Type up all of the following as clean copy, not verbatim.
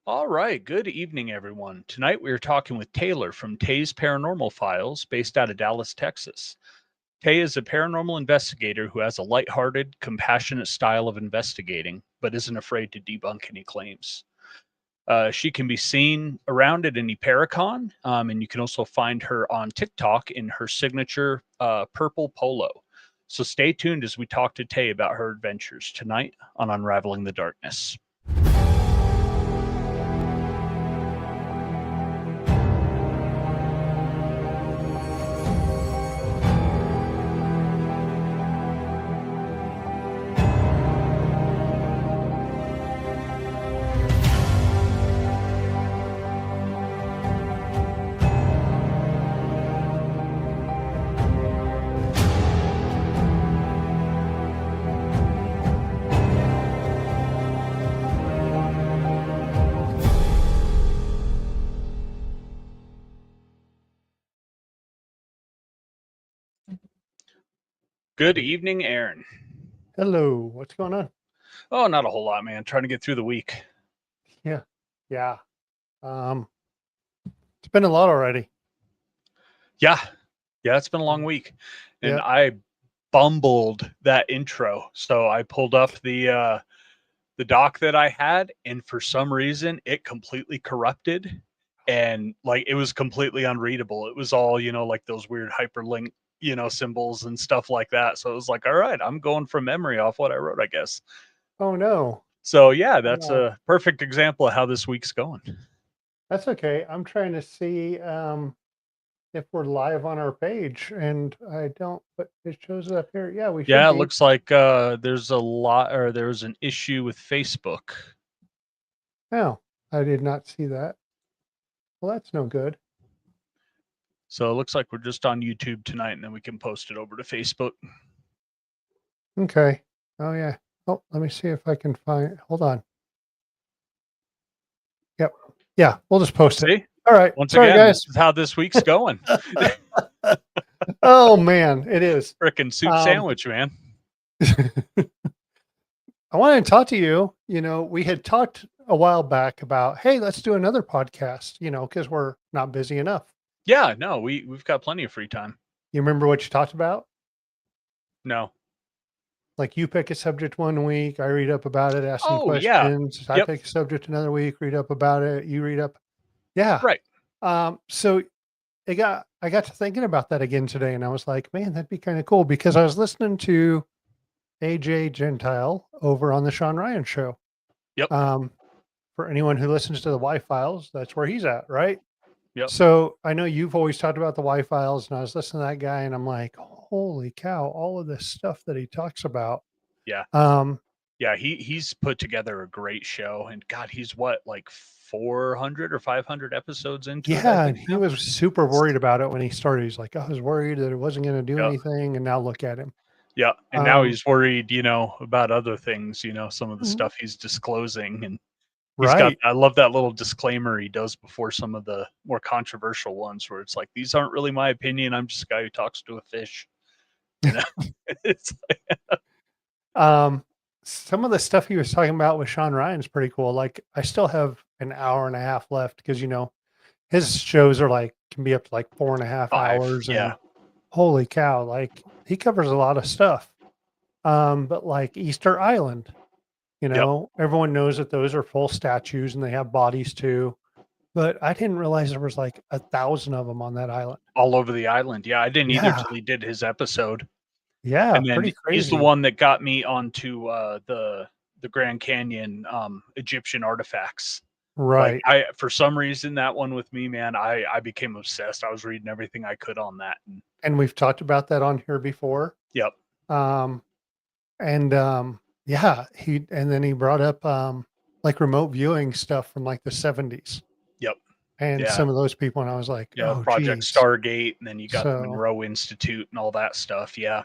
All right. Good evening, everyone. Tonight we are talking with Taylor from Tay's Paranormal Files, based out of Dallas, Texas. Tay is a paranormal investigator who has a lighthearted, compassionate style of investigating, but isn't afraid to debunk any claims. She can be seen around at any Paracon, and you can also find her on TikTok in her signature purple polo. So stay tuned as we talk to Tay about her adventures tonight on Unraveling the Darkness. Good evening, Aaron. Hello, what's going on? Oh, not a whole lot, man. Trying to get through the week. Yeah, yeah. Um, it's been a lot already. Yeah. Yeah, it's been a long week. And Yeah. I bumbled that intro. So I pulled up the doc that I had, and for some reason it completely corrupted, and like it was completely unreadable. It was all, like those weird hyperlink, symbols and stuff like that. So it was like, all right, I'm going from memory off what I wrote, I guess. Oh no. So yeah, that's Uh, a perfect example of how this week's going. that's okay. I'm trying to see if we're live on our page, and I don't. But it shows up here. Yeah, we should Yeah, it be. looks like there's an issue with Facebook. Oh, I did not see that. Well, that's no good. So it looks like we're just on YouTube tonight, and then we can post it over to Facebook. Okay. Oh yeah. Oh, let me see if I can find. Hold on. Yep. Yeah, we'll just post it. See? All right. Once Sorry, again, this guys. is how this week's going. Oh man, it is. Frickin' soup Um, sandwich, man. I wanted to talk to you. We had talked a while back about, hey, let's do another podcast, because we're not busy enough. Yeah, no, we've got plenty of free time. You remember what you talked about? No. Like you pick a subject one week, I read up about it, ask some Oh yeah. questions. I Yep. pick a subject another week, read up about it. You read up. Yeah. Right. So I got to thinking about that again today, and I was like, man, that'd be kind of cool because I was listening to AJ Gentile over on the Sean Ryan show. Yep. For anyone who listens to the Y Files, that's where he's at, right? Yep. So I know you've always talked about the Y Files, and I was listening to that guy, and I'm like, holy cow, all of this stuff that he talks about. Yeah. Yeah, he's put together a great show, and God, he's what, like 400 or 500 episodes into it, I Yeah, and think he now. was super worried about it when he started. He's like, I was worried that it wasn't going to do Yeah. anything, and now look at him. Yeah, and now Um, he's worried, about other things, some of the mhm, stuff he's disclosing, and right. I love that little disclaimer he does before some of the more controversial ones where it's like, these aren't really my opinion. I'm just a guy who talks to a fish. You know, it's like, Um, some of the stuff he was talking about with Sean Ryan's pretty cool. Like, I still have an hour and a half left because his shows are like can be up to like 4.5 hours, yeah, and holy cow, like he covers a lot of stuff. But like Easter Island, yep, everyone knows that those are full statues and they have bodies too. But I didn't realize there was like 1,000 of them on that island. all over the island. Yeah, I didn't either Yeah, till he did his episode, yeah, and then pretty he's the crazy. one that got me onto the Grand Canyon Egyptian artifacts. Like Right. I, for some reason, that one with me, man, I became obsessed. I was reading everything I could on that. And And we've talked about that on here before. yep, Um, and yeah, and then he brought up like remote viewing stuff from like the 70s yep, and yeah, some of those people, and I was like, yeah. oh Project geez. Stargate, and then you got the So Monroe Institute and all that stuff. Yeah,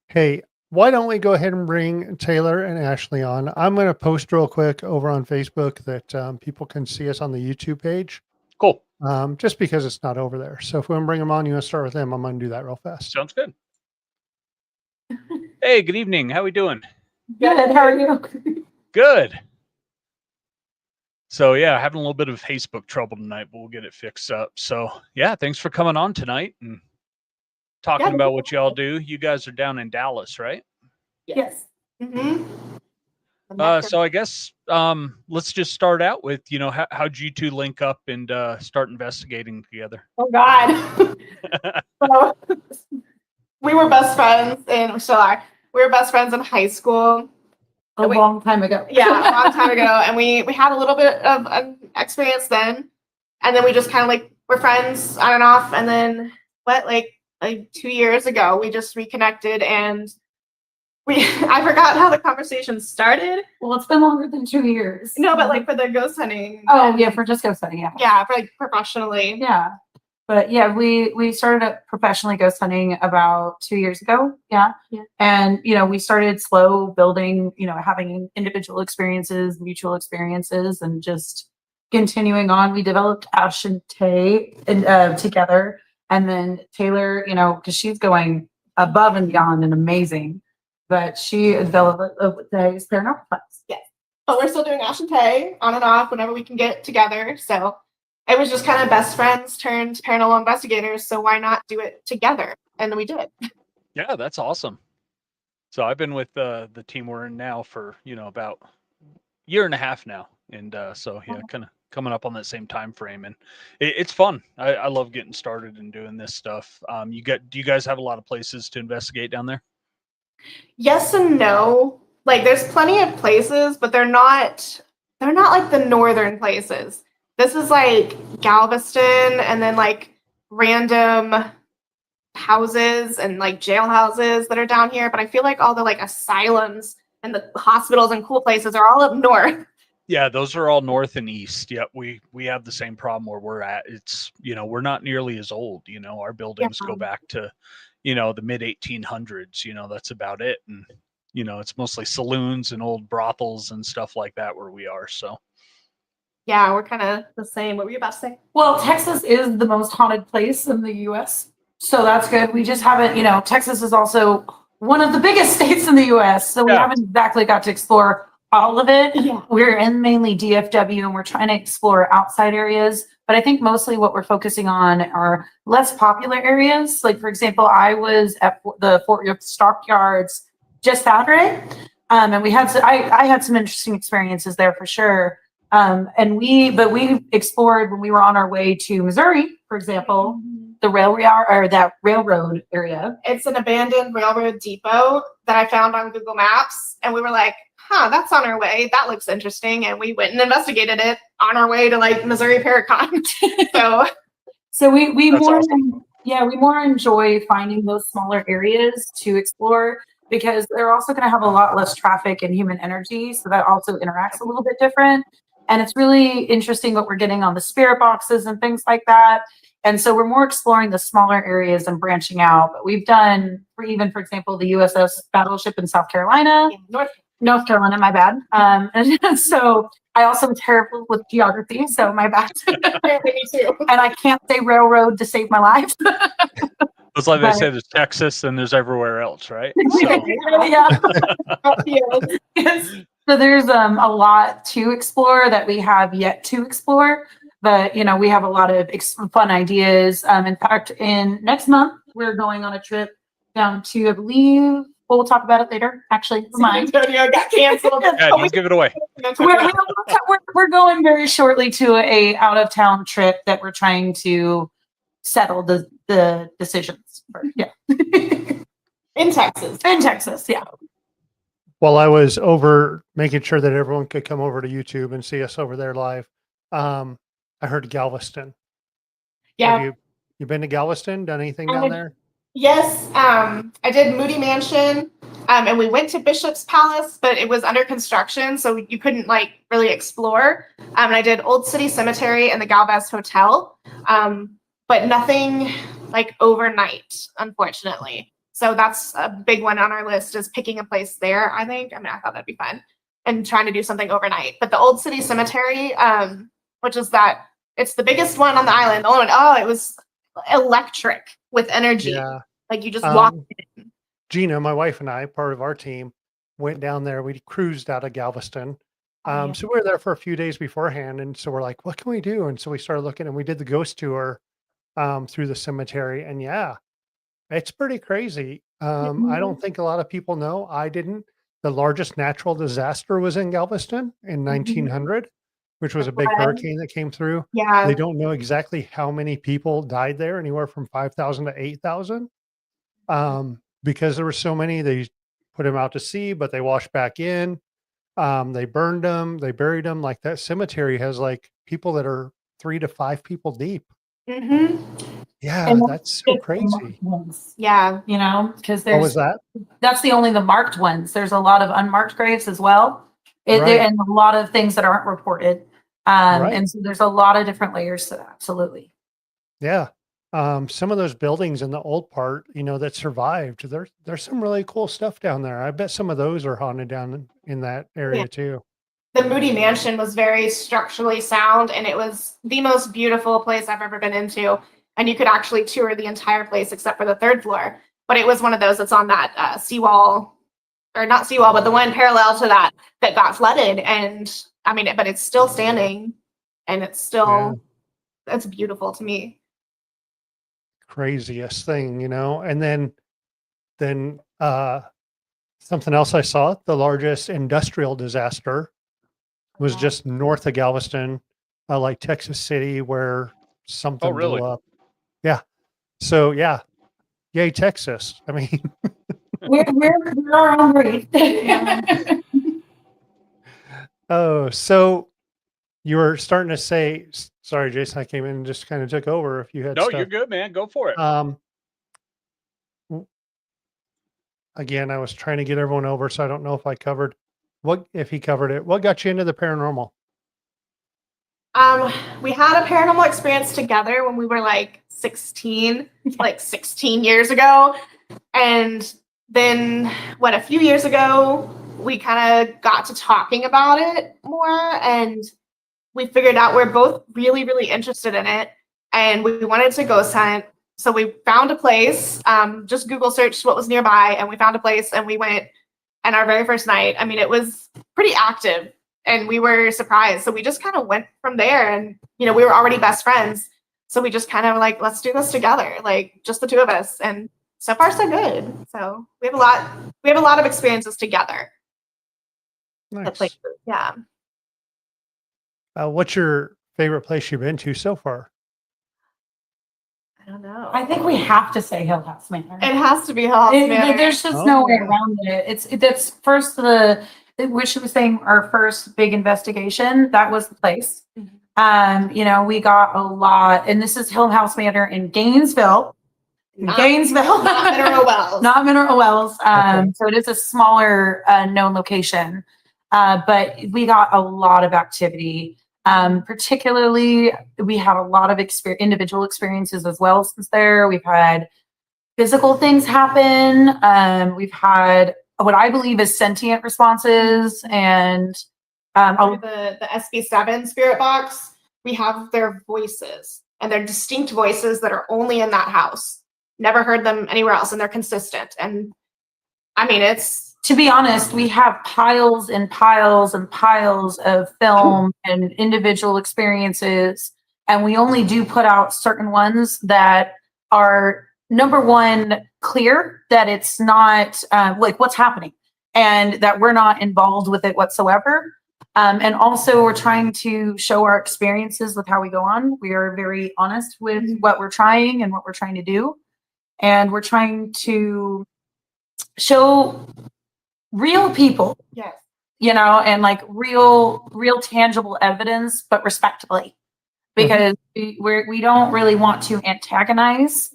hey, why don't we go ahead and bring Taylor and Ashley on? I'm going to post real quick over on Facebook that people can see us on the YouTube page, cool. just because it's not over there. So if we want to bring them on, you want to start with them, I'm going to do that real fast. Sounds good. Hey, good evening. How we doing? Good. How are you? Good. So yeah, having a little bit of Facebook trouble tonight, but we'll get it fixed up. So yeah, thanks for coming on tonight and talking about what y'all do. You guys are down in Dallas, right? Yes. Mm-hmm. So I guess let's just start out with, how'd you two link up and start investigating together? Oh God. So, we were best friends, and we still are. We were best friends in high school. A long time ago. Yeah, a long time ago. And we had a little bit of an experience then. And then we just kind of like were friends on and off. And then like 2 years ago, we just reconnected, and I forgot how the conversation started. Well, it's been longer than 2 years. No, but like for the ghost hunting. Oh, yeah, for just ghost hunting, yeah. Yeah, for like professionally. Yeah. But yeah, we started professionally ghost hunting about 2 years ago. Yeah. And, we started slow building, having individual experiences, mutual experiences, and just continuing on. We developed Ash and Tay together. And then Taylor, because she's going above and beyond and amazing, but she developed Tay's Paranormal Files. Yes. But we're still doing Ash and Tay on and off whenever we can get together. So it was just kind of best friends turned paranormal investigators. So why not do it together? And then we did. Yeah, that's awesome. So I've been with the team we're in now for, about a year and a half now. And so, yeah, kind of coming up on that same time frame. And it's fun. I love getting started and doing this stuff. Do you guys have a lot of places to investigate down there? Yes and no. Like there's plenty of places, but they're not like the northern places. This is like Galveston, and then like random houses and like jailhouses that are down here. But I feel like all the like asylums and the hospitals and cool places are all up north. Yeah, those are all north and east. Yep, we have the same problem where we're at. It's, we're not nearly as old. Our buildings go back to, the mid 1800s. That's about it. And, it's mostly saloons and old brothels and stuff like that where we are. So. Yeah, we're kind of the same. What were you about to say? Well, Texas is the most haunted place in the U.S., so that's good. We just haven't, Texas is also one of the biggest states in the U.S., so we haven't exactly got to explore all of it. Yeah. We're in mainly DFW, and we're trying to explore outside areas, but I think mostly what we're focusing on are less popular areas. Like, for example, I was at the Fort York Stockyards just Saturday, and I had some interesting experiences there for sure. But we explored when we were on our way to Missouri, for example, the railroad area. It's an abandoned railroad depot that I found on Google Maps, and we were like, that's on our way. That looks interesting. And we went and investigated it on our way to like Missouri Paracon. So we more enjoy finding those smaller areas to explore, because they're also going to have a lot less traffic and human energy. So that also interacts a little bit different. And it's really interesting what we're getting on the spirit boxes and things like that. And so we're more exploring the smaller areas and branching out. But we've done, for example, the USS Battleship in South Carolina. North Carolina, my bad. And so I also am terrible with geography, so my bad. Me too. And I can't say railroad to save my life. It's like they say there's Texas and there's everywhere else, right? So. So there's a lot to explore that we have yet to explore, but we have a lot of fun ideas. In fact, in next month we're going on a trip down to, I believe, we'll talk about it later. Actually, San Antonio got canceled. Yeah, don't give it away. We're going very shortly to a out of town trip that we're trying to settle the decisions for. Yeah. In Texas, yeah. While I was over making sure that everyone could come over to YouTube and see us over there live, I heard Galveston. Yeah. Have you been to Galveston? Done anything down there? Yes. I did Moody Mansion, and we went to Bishop's Palace, but it was under construction, so you couldn't like really explore. And I did Old City Cemetery and the Galvez Hotel, but nothing like overnight, unfortunately. So that's a big one on our list, is picking a place there, I think. I thought that'd be fun, and trying to do something overnight. But the Old City Cemetery, which is it's the biggest one on the island. It was electric with energy. Yeah. Like you just walk in. Gina, my wife, and I, part of our team, went down there. We cruised out of Galveston, Yeah. So we were there for a few days beforehand, and so we're like, "What can we do?" And so we started looking, and we did the ghost tour through the cemetery, and yeah, it's pretty crazy. I don't think a lot of people know. I didn't. The largest natural disaster was in Galveston in 1900, which was a big hurricane that came through. They Yeah. don't know exactly how many people died there, anywhere from 5,000 to 8,000. Because there were so many, they put them out to sea, but they washed back in. They burned them, they buried them. Like that cemetery has like people that are 3 to 5 people deep. Hmm. Yeah, And that's so just the marked crazy. ones, Yeah. you know, because What was there's that? that's the only the marked ones. There's a lot of unmarked graves as well. Right. And a lot of things that aren't reported. Right. And so there's a lot of different layers to that. Absolutely. Yeah. Some of those buildings in the old part, that survived, there's some really cool stuff down there. I bet some of those are haunted down in that Yeah. area too. The Moody Mansion was very structurally sound, and it was the most beautiful place I've ever been into. And you could actually tour the entire place except for the third floor. But it was one of those that's on that seawall, or not seawall, but the one parallel to that got flooded. And I mean, but it's still standing, and it's Yeah. still that's beautiful to me. Craziest thing, and then something else I saw, the largest industrial disaster was Wow. just north of Galveston, like Texas City, where Oh, something really? blew up. Yeah. So yeah, yay Texas. I mean, We're our own breed. oh, so you were starting to say, sorry, Jason, I came in and just kind of took over. If you had No, you're stuff, good, man. Go for it. w- again, I was trying to get everyone over, so I don't know if I covered if he covered it. What got you into the paranormal? We had a paranormal experience together when we were like 16, like 16 years ago. And then, a few years ago, we kind of got to talking about it more, and we figured out we're both really, really interested in it. And we wanted to ghost hunt. So we found a place, just Google searched what was nearby, and we found a place and we went. And our very first night, I mean, it was pretty active, and we were surprised. So we just kind of went from there, and we were already best friends. So we just kind of like, let's do this together, like just the two of us. And so far so good. So we have a lot of experiences together. Nice. Yeah. What's your favorite place you've been to so far? I don't know. I think we have to say Hill House Manor. It has to be House Manor. There's just Oh, no way yeah. around it. That's first which was saying our first big investigation. That was the place. We got a lot, and this is Hill House Manor in Gainesville. Not Mineral Wells. Not Mineral Wells. Okay. So it is a smaller known location. But we got a lot of activity. Particularly, we had a lot of individual experiences as well since there. We've had physical things happen. We've had what I believe is sentient responses, and the SB7 spirit box, we have their voices, and they're distinct voices that are only in that house. Never heard them anywhere else, and they're consistent. And I mean, to be honest, we have piles and piles and piles of film and individual experiences, and we only do put out certain ones that are, number one, clear that it's not like what's happening, and that we're not involved with it whatsoever. And also, we're trying to show our experiences with how we go on. We are very honest with what we're trying and what we're trying to do, and we're trying to show real people, yes, and like real tangible evidence, but respectfully, because we don't really want to antagonize.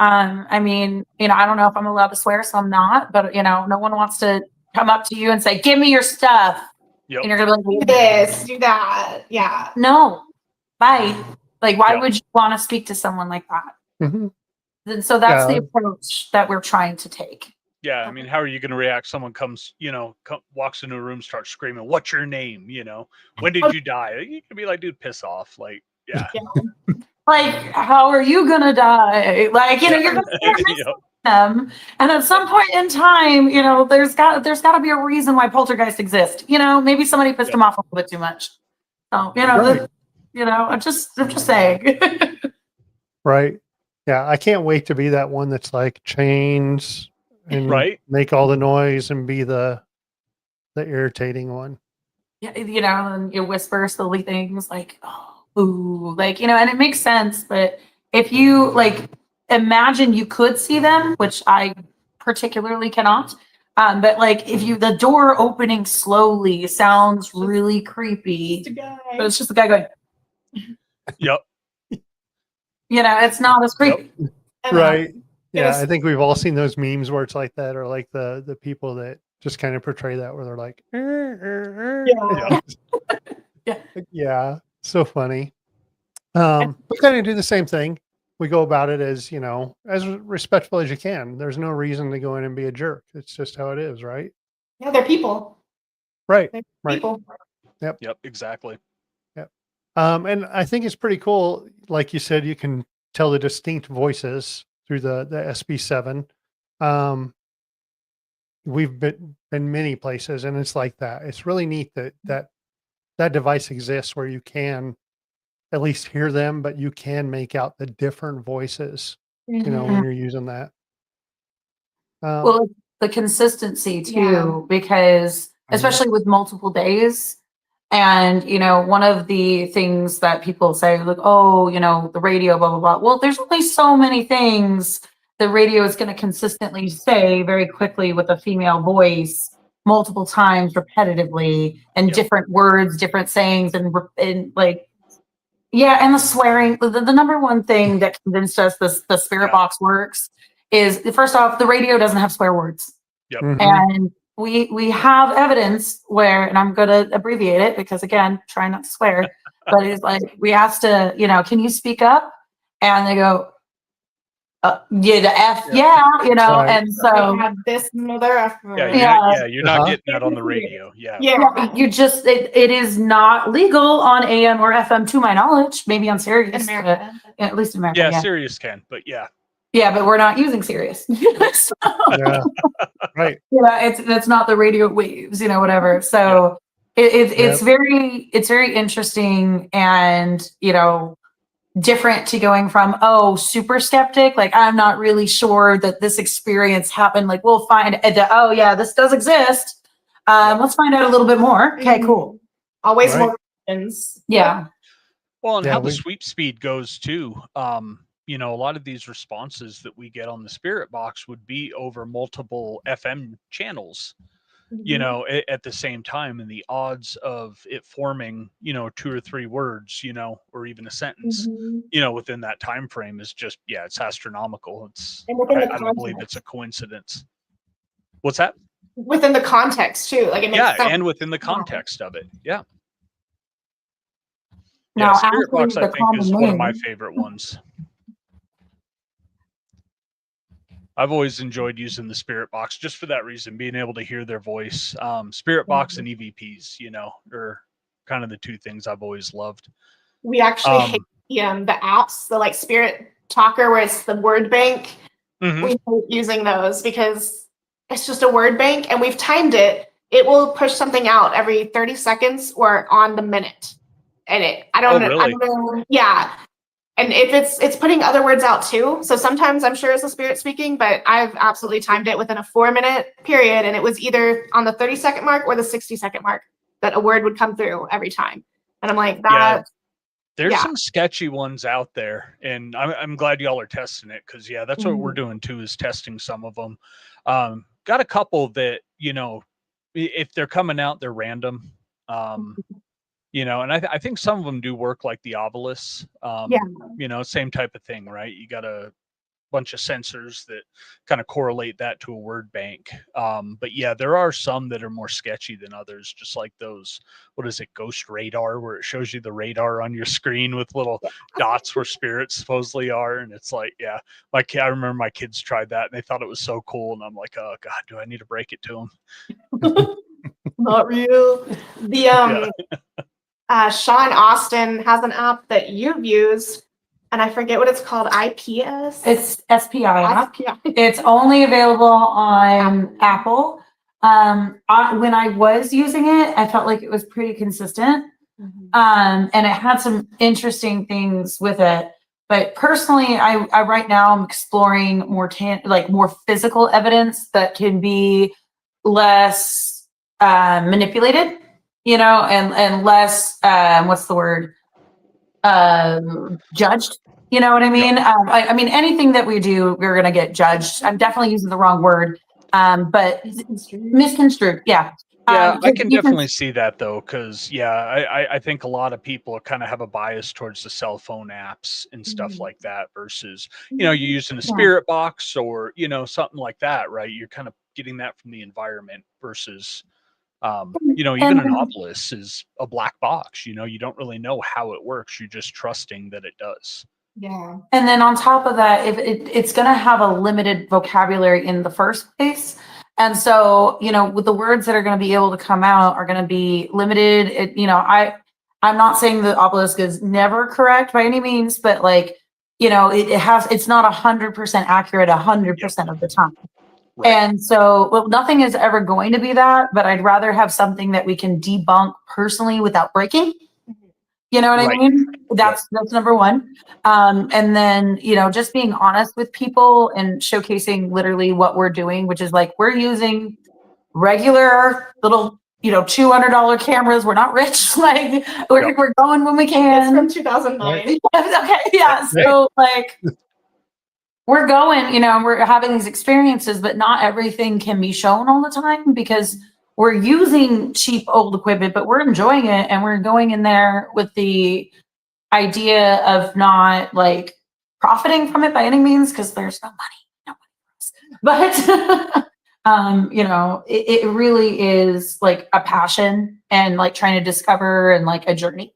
I mean, I don't know if I'm allowed to swear, so I'm not, but no one wants to come up to you and say, "Give me your stuff." Yep. And you're gonna be do like, this, do that. Yeah. "No, bye." Like, why Yep. would you want to speak to someone like that? Mhm. And so that's the Yeah. approach that we're trying to take. Yeah, I mean, how are you going to react? Someone comes, walks into a room, starts screaming, "What's your name?" When did you die? You can be like, "Dude, piss off!" Like, yeah, Like, how are you gonna die? Like, you're gonna Yep. them. And at some point in time, there's got to be a reason why poltergeists exist. Maybe somebody pissed them off a little bit too much. So, Right. I'm just saying. Right. Yeah, I can't wait to be that one that's like chains and Right? make all the noise and be the irritating one. Yeah, and you whisper silly things like, oh, ooh, and it makes sense. But if you imagine you could see them, which I particularly cannot, but if the door opening slowly sounds really creepy, but it's just the guy going, Yep. it's not as creepy. Right. Yeah, I think we've all seen those memes where it's like that, or like the people that just kind of portray that where they're like, yeah, so funny. We kind of do the same thing. We go about it as as respectful as you can. There's no reason to go in and be a jerk. It's just how it is, right? Yeah, they're people. Right. They're Right. people. Yep, exactly. Yep. And I think it's pretty cool. Like you said, you can tell the distinct voices through the SB7. We've been many places, and it's like that. It's really neat that device exists where you can at least hear them, but you can make out the different voices, when you're using that. Well, the consistency too, Yeah. because especially with multiple days. And, one of the things that people say, like, oh, the radio, blah, blah, blah. Well, there's only so many things the radio is going to consistently say very quickly with a female voice multiple times repetitively and different words, different sayings, and and the swearing. The number one thing that convinced us the spirit box works is, first off, the radio doesn't have swear words. Yep. And we have evidence where, and I'm going to abbreviate it because, again, try not to swear, but it's like we asked to, can you speak up? And they go, yeah, the F, Right. and so We had this mother. You're not getting that on the radio. Yeah. you just, it is not legal on AM or FM to my knowledge, maybe on Sirius, In America. but, at least in America. Yeah, Sirius can, but yeah. Yeah, but we're not using Sirius. So, Yeah. Right. it's not the radio waves, whatever. So it's very interesting and different to going from super skeptic, like I'm not really sure that this experience happened. Like we'll find this does exist. Let's find out a little bit more. Okay, cool. Always Right. more questions. Yeah. Well, and Yeah, how the sweep speed goes too. A lot of these responses that we get on the spirit box would be over multiple FM channels, at the same time, and the odds of it forming, 2 or 3 words, or even a sentence, within that time frame is just, it's astronomical. I don't believe it's a coincidence. What's that? Within the context too, like it makes sense. And within the context of it, Now, spirit box, actually, I think, is one of my favorite ones. I've always enjoyed using the spirit box just for that reason, being able to hear their voice. Spirit box and EVPs, are kind of the two things I've always loved. We actually hate the apps, the like Spirit Talker, where it's the word bank. We hate using those because it's just a word bank, and we've timed it. It will push something out every 30 seconds or on the minute, and I don't know. Yeah. And if it's putting other words out too. So sometimes I'm sure it's the spirit speaking, but I've absolutely timed it within a 4-minute period. And it was either on the 30-second mark or the 60-second mark that a word would come through every time. And I'm like, there's some sketchy ones out there. And I'm glad y'all are testing it because, that's what we're doing too, is testing some of them. Got a couple that, if they're coming out, they're random. And I think some of them do work like the obelisks. Same type of thing, right? You got a bunch of sensors that kind of correlate that to a word bank. But there are some that are more sketchy than others, just like those, what is it, ghost radar, where it shows you the radar on your screen with little dots where spirits supposedly are. And it's like, I remember my kids tried that and they thought it was so cool. And I'm like, oh God, do I need to break it to them? Not real. The Sean Austin has an app that you've used and I forget what it's called. IPS. It's SPI. SPI. It's only available on Apple. When I was using it, I felt like it was pretty consistent. And it had some interesting things with it. But personally, I right now I'm exploring more more physical evidence that can be less manipulated, and less what's the word, judged. You know what I mean? I mean, anything that we do, we're going to get judged. I'm definitely using the wrong word, but misconstrued. Yeah. Yeah, I can definitely see that though, because I think a lot of people kind of have a bias towards the cell phone apps and stuff like that versus, you're using a spirit box or, something like that, right? You're kind of getting that from the environment versus, even an obelisk is a black box, you don't really know how it works. You're just trusting that it does. Yeah. And then on top of that, if it's going to have a limited vocabulary in the first place. And so, with the words that are going to be able to come out are going to be limited. I'm not saying the obelisk is never correct by any means, but it's not 100% accurate 100% of the time. Right. And so, nothing is ever going to be that, but I'd rather have something that we can debunk personally without breaking. You know what I mean? That's number one. And then, just being honest with people and showcasing literally what we're doing, which is we're using regular little, $200 cameras. We're not rich. We're going when we can. It's from 2009. Okay. Yeah. So we're going, and we're having these experiences, but not everything can be shown all the time because we're using cheap old equipment, but we're enjoying it. And we're going in there with the idea of not profiting from it by any means, because there's no money. But, it really is a passion and trying to discover and a journey.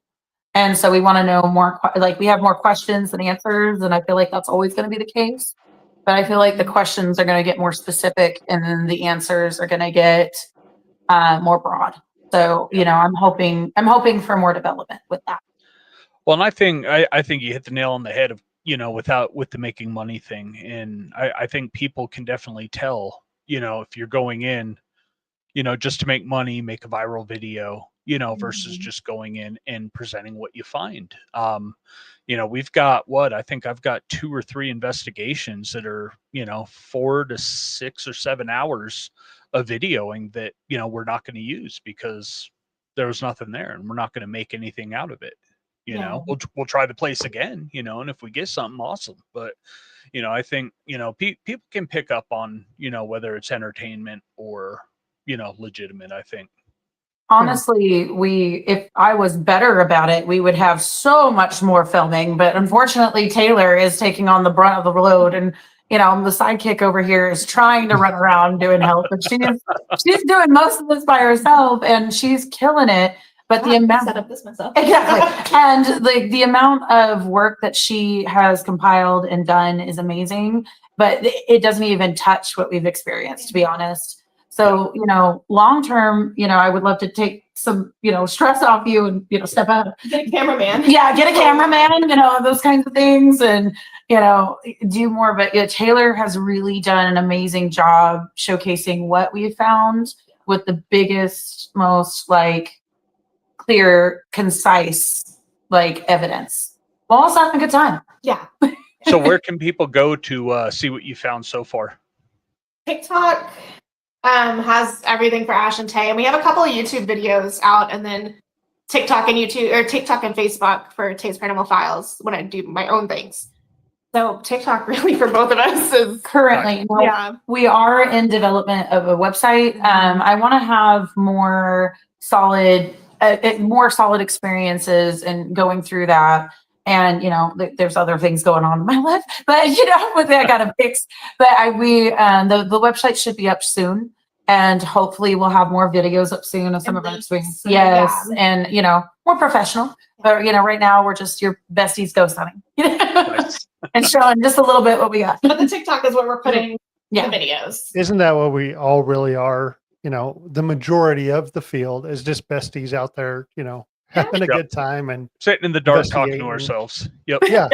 And so we want to know more, we have more questions than answers. And I feel like that's always going to be the case. But I feel like the questions are going to get more specific and then the answers are going to get more broad. So, I'm hoping for more development with that. Well, and I think you hit the nail on the head of, with the making money thing. And I think people can definitely tell, if you're going in, just to make money, make a viral video, versus just going in and presenting what you find. We've got I think I've got 2 or 3 investigations that are, 4 to 6 or 7 hours of videoing that, we're not going to use because there was nothing there and we're not going to make anything out of it. We'll try the place again, and if we get something, awesome. But, I think, people can pick up on, whether it's entertainment or, legitimate, I think. Honestly, if I was better about it, we would have so much more filming, but unfortunately Taylor is taking on the brunt of the load, and the sidekick over here is trying to run around doing help, but she's doing most of this by herself and she's killing it. But the amount set up this myself. Exactly. And the amount of work that she has compiled and done is amazing, but it doesn't even touch what we've experienced, to be honest. So, long term, I would love to take some, stress off you and, step out. Get a cameraman. Yeah, get a cameraman, those kinds of things and, do more. But Taylor has really done an amazing job showcasing what we found with the biggest, most clear, concise, evidence. We're also having a good time. Yeah. So where can people go to see what you found so far? TikTok has everything for Ash and Tay, and we have a couple of YouTube videos out, and then TikTok and Facebook for Tay's Paranormal Files when I do my own things. So TikTok really for both of us is currently. We are in development of a website. I want to have more solid experiences and going through that. And there's other things going on in my life, but I gotta fix. But the website should be up soon, and hopefully we'll have more videos up soon of some of our experiences. Yes, and more professional. But right now we're just your besties ghost hunting, and showing just a little bit what we got. But the TikTok is where we're putting the videos. Isn't that what we all really are? The majority of the field is just besties out there, having a Yep. good time and Sitting in the dark talking to investigating. ourselves. Yep. yeah.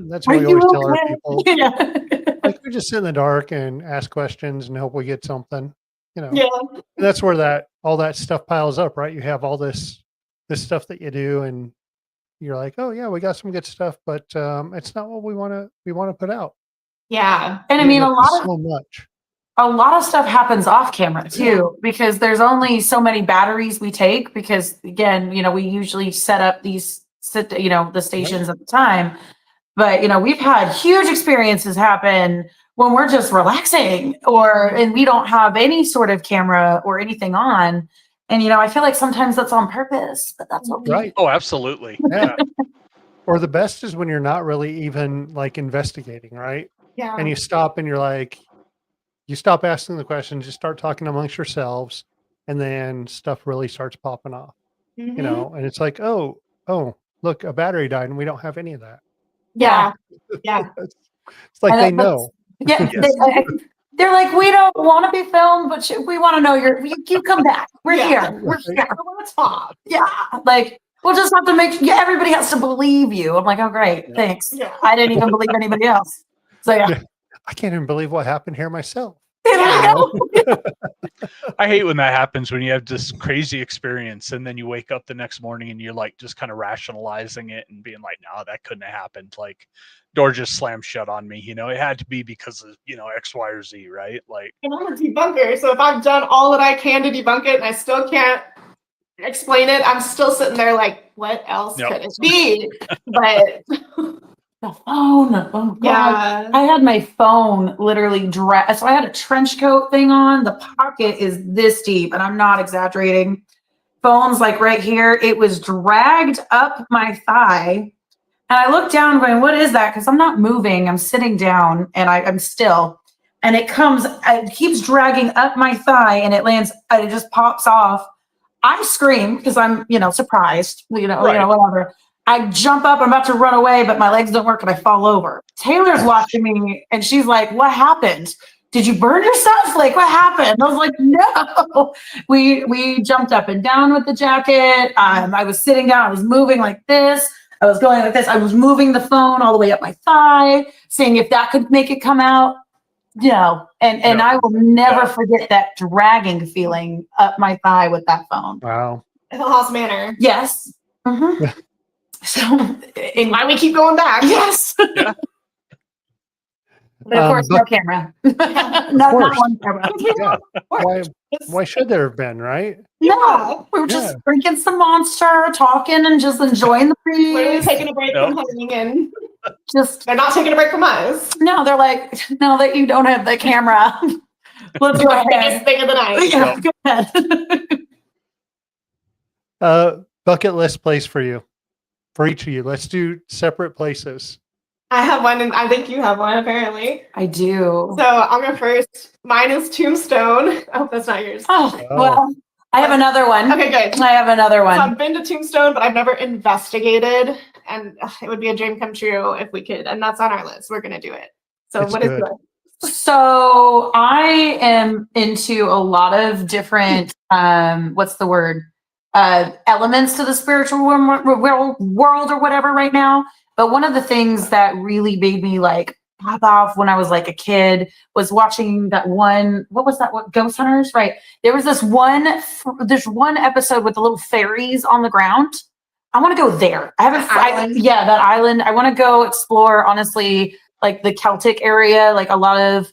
That's what we always tell our people. Yeah. Like we just sit in the dark and ask questions and hope we get something. Yeah. And that's where all that stuff piles up, right? You have all this stuff that you do, and you're like, oh yeah, we got some good stuff, but it's not what we want to put out. Yeah. And I You mean, end up with so much. a lot of stuff happens off camera too, because there's only so many batteries we take, because again, we usually set up the stations at the time. But we've had huge experiences happen when we're just relaxing and we don't have any sort of camera or anything on. And I feel like sometimes that's on purpose, but that's okay. Right. Oh, absolutely. Yeah. Or the best is when you're not really even like investigating, right? Yeah. And you stop and you're like, you stop asking the questions, you start talking amongst yourselves, and then stuff really starts popping off. Mhm. And it's like, oh, look, a battery died and we don't have any of that. Yeah. Yeah. It's like they know. Yeah, Yes. they're like, we don't want to be filmed, but we want to know you come back. We're Yeah. here. We're here. I want to talk. Yeah, like we'll just have to everybody has to believe you. I'm like, oh great, Yeah. thanks. Yeah. I didn't even believe anybody else. So yeah. I can't even believe what happened here myself. Yeah. I hate when that happens, when you have this crazy experience and then you wake up the next morning and you're like just kind of rationalizing it and being like, no, that couldn't have happened. Like, door just slammed shut on me. It had to be because of, X, Y, or Z, right? Like, And I'm a debunker, so if I've done all that I can to debunk it and I still can't explain it, I'm still sitting there like, what else Yep. could it be? But The phone. Oh God. yeah. I had my phone literally dressed. So I had a trench coat thing on. The pocket is this deep, and I'm not exaggerating. Phone's like right here. It was dragged up my thigh. And I looked down going, what is that? Because I'm not moving. I'm sitting down and I'm still. And it keeps dragging up my thigh and it lands, it just pops off. I scream because I'm, surprised, Right. whatever. I jump up, I'm about to run away, but my legs don't work and I fall over. Taylor's watching me and she's like, what happened? Did you burn yourself? Like, what happened? I was like, no. We jumped up and down with the jacket. I was sitting down, I was moving like this. I was going like this. I was moving the phone all the way up my thigh, seeing if that could make it come out. No. And No. I will never forget that dragging feeling up my thigh with that phone. Wow. In a House Manor. Yes. Mm-hmm. So, Why we keep going back? yes. Yeah. But of course, no camera. Not course. one camera. Yeah. Why should there have been, right? No, we were just drinking some Monster, talking, and just enjoying the Literally breeze. taking a break Yep. from hunting, and Just they're not taking a break from us. no, they're like, now that you don't have the camera, let's go Biggest ahead. thing of the night. Yeah, go ahead. Bucket list place for you, for each of you. Let's do separate places. I have one, and I think you have one, apparently. I do. So I'll go first. Mine is Tombstone. I hope that's not yours. Oh, well, I have another one. Okay, good. I have another So one. I've been to Tombstone, but I've never investigated, and it would be a dream come true if we could. And that's on our list. We're gonna do it. So It's what is good. it? So I am into a lot of different, what's the word? Elements to the spiritual world or whatever right now. But one of the things that really made me like pop off when I was like a kid was watching that one, what was that? What, Ghost Hunters? Right. There was there's one episode with the little fairies on the ground. I want to go there. I haven't, that island. I want to go explore, honestly, like the Celtic area, like a lot of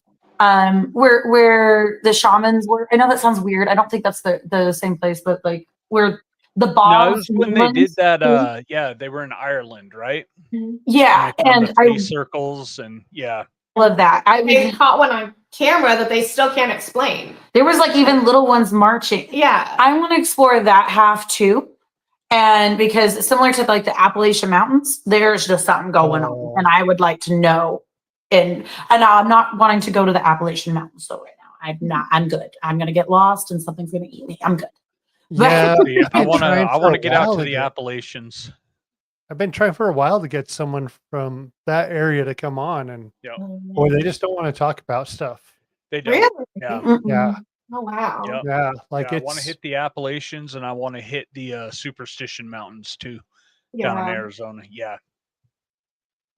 where the shamans were. I know that sounds weird. I don't think that's the same place, but like where the No, Bob. it was when they did that. Yeah, they were in Ireland, right? Yeah, And and the I three circles, and yeah, love that. They caught one on camera that they still can't explain. There was like even little ones marching. Yeah. I want to explore that half too. And because similar to like the Appalachian Mountains, there's just something going on. And I would like to know. And I'm not wanting to go to the Appalachian Mountains though right now. I'm good. I'm gonna get lost and something's gonna eat me. I'm good. Yeah, yeah, I want to get out to while the to Appalachians. I've been trying for a while to get someone from that area to come on, and Yeah, boy, they just don't want to talk about stuff. they don't. Really? Yeah, Mm-mm. Yeah, Oh wow. Yep. Yeah, like Yeah, I want to it's hit the Appalachians and I want to hit the Superstition Mountains too down in Yeah. Arizona. Yeah.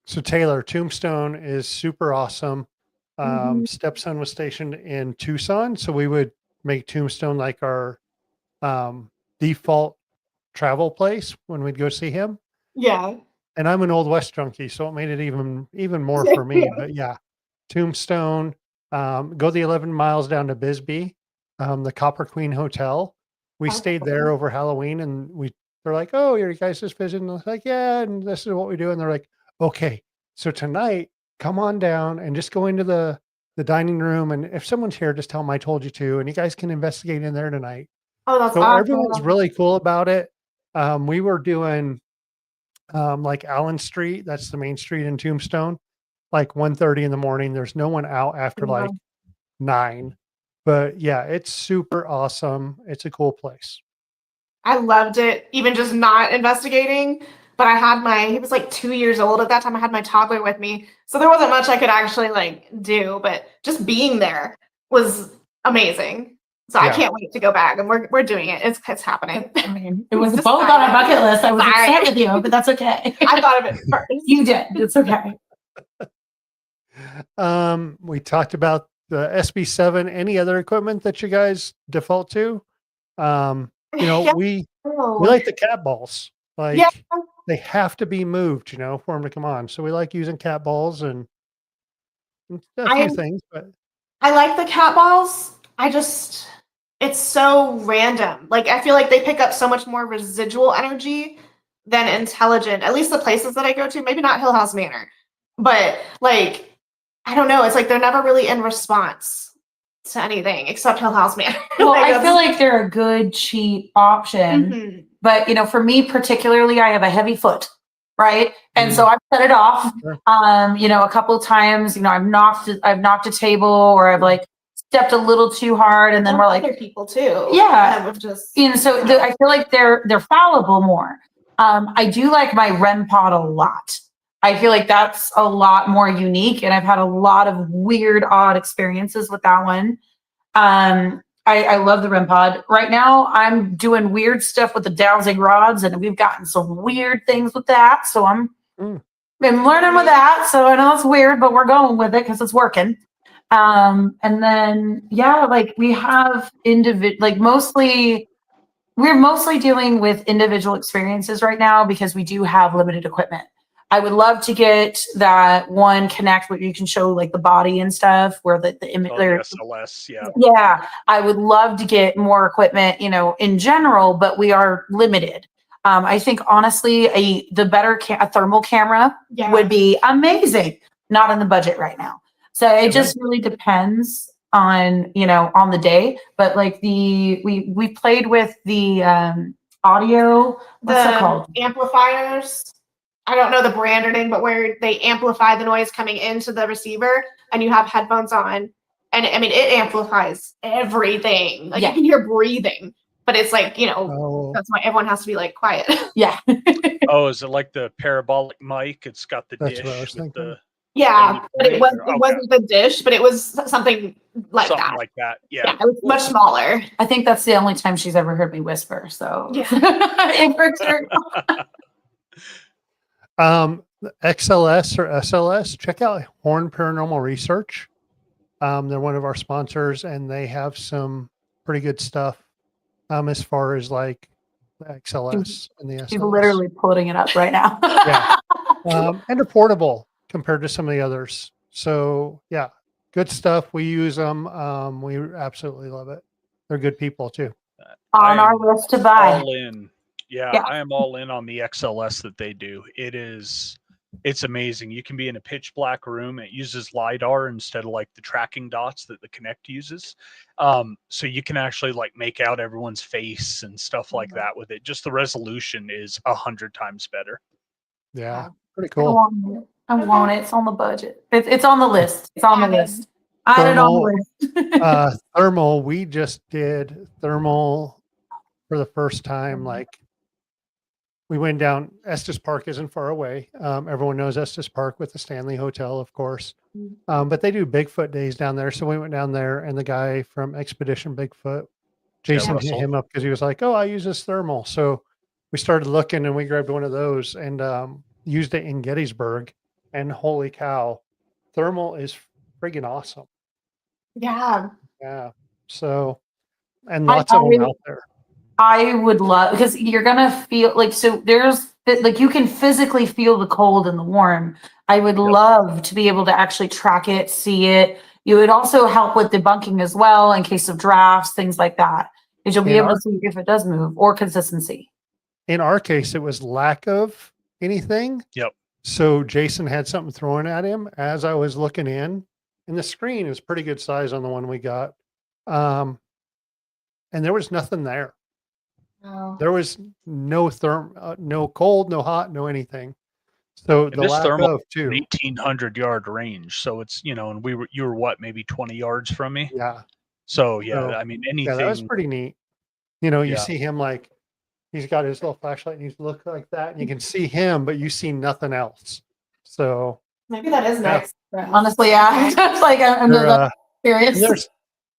so Taylor, Tombstone is super awesome. Mhm. Stepson was stationed in Tucson, so we would make Tombstone like our default travel place when we'd go see him. Yeah. And I'm an Old West junkie, so it made it even more for me. But yeah, Tombstone, go the 11 miles down to Bisbee, the Copper Queen Hotel. We stayed there over Halloween, and they're like, "Oh, you guys just visiting?" I was like, "Yeah," and this is what we do. And they're like, "Okay, so tonight, come on down and just go into the dining room, and if someone's here, just tell them I told you to, and you guys can investigate in there tonight." Oh, that's So everyone's awesome. really cool about it. We were doing like Allen Street, that's the main street in Tombstone, like 1:30 in the morning. There's no one out after Yeah. like 9. But yeah, it's super awesome. It's a cool place. I loved it, even just not investigating. But he was like 2 years old at that time. I had my toddler with me. So there wasn't much I could actually like do, but just being there was amazing. So I Yeah. can't wait to go back and we're doing it. It's happening. I mean, it was Just both on our bucket list. I was Sorry. upset with you, but that's okay. I thought of it first. You did. It's okay. We talked about the SB7. Any other equipment that you guys default to? Yeah. We Oh. like the cat balls. Like Yeah. they have to be moved, for them to come on. So we like using cat balls and a few things, but I like the cat balls. It's so random. Like, I feel like they pick up so much more residual energy than intelligent. At least the places that I go to, maybe not Hill House Manor, but like, I don't know. It's like they're never really in response to anything except Hill House Manor. Well, I feel like they're a good, cheap option. Mhm. But, for me particularly, I have a heavy foot, right? And so I've set it off, Sure. a couple of times, I've knocked a table or I've like stepped a little too hard. And then we're like, other people too. Yeah. Just, and so I feel like they're fallible more. I do like my REM pod a lot. I feel like that's a lot more unique, and I've had a lot of weird, odd experiences with that one. I love the REM pod. Right now, I'm doing weird stuff with the dowsing rods, and we've gotten some weird things with that. So I'm been learning with that. So I know it's weird, but we're going with it because it's working. And then like we have we're mostly dealing with individual experiences right now because we do have limited equipment. I would love to get that one Connect where you can show like the body and stuff where the image. Oh, the SLS, yeah. Yeah, I would love to get more equipment, in general, but we are limited. I think honestly, a thermal camera would be amazing. Not in the budget right now. So it just really depends on on the day. But like we played with the audio. What's that called? Amplifiers. I don't know the brand or name, but where they amplify the noise coming into the receiver and you have headphones on. And I mean, it amplifies everything. Like you can hear breathing, but it's like, that's why everyone has to be like quiet. Yeah. Oh, is it like the parabolic mic? It's got the That's dish what I was with thinking. the. Yeah, but it wasn't the dish, but it was something like Something that. like that. Yeah. It was much smaller. I think that's the only time she's ever heard me whisper. So Yeah. it works. XLS or SLS, check out Horn Paranormal Research. They're one of our sponsors, and they have some pretty good stuff as far as like the XLS and the SLS. She's literally putting it up right now. Yeah. And they're portable compared to some of the others. So yeah, good stuff. We use them. We absolutely love it. They're good people too. On our list to buy. All in. Yeah, I am all in on the XLS that they do. It's amazing. You can be in a pitch black room. It uses LiDAR instead of like the tracking dots that the Connect uses. So you can actually like make out everyone's face and stuff like that with it. Just the resolution is 100 times better. Yeah, pretty cool. I want it. It's on the budget. It's on the list. It's on the list. Add it on the list. Thermal. We just did thermal for the first time like we went down. Estes Park isn't far away. Everyone knows Estes Park with the Stanley Hotel, of course. But they do Bigfoot days down there. So we went down there, and the guy from Expedition Bigfoot, Jason, hit Russell. him up because he was like, "Oh, I use this thermal." So we started looking, and we grabbed one of those and used it in Gettysburg. And holy cow, thermal is friggin' awesome. Yeah. Yeah. So, and I- lots of them I- out there. I would love, because you're gonna feel like, so there's like, you can physically feel the cold and the warm. I would love to be able to actually track it, see it. You would also help with debunking as well in case of drafts, things like that. Because you'll be In able our- to see if it does move or consistency. In our case, it was lack of anything. Yep. So Jason had something thrown at him as I was looking in, and the screen is pretty good size on the one we got. And there was nothing there. Oh. There was no no cold, no hot, no anything. So And the this lack thermal of too. 1,800-yard range. So it's, and you were what, maybe 20 yards from me. Yeah. So yeah, So, I mean yeah, that was anything. pretty neat. You Yeah. see him like he's got his little flashlight and he's looking like that, and you can see him, but you see nothing else. So Maybe that is Yeah. nice. Honestly, yeah. It's like, I'm there, not serious. there's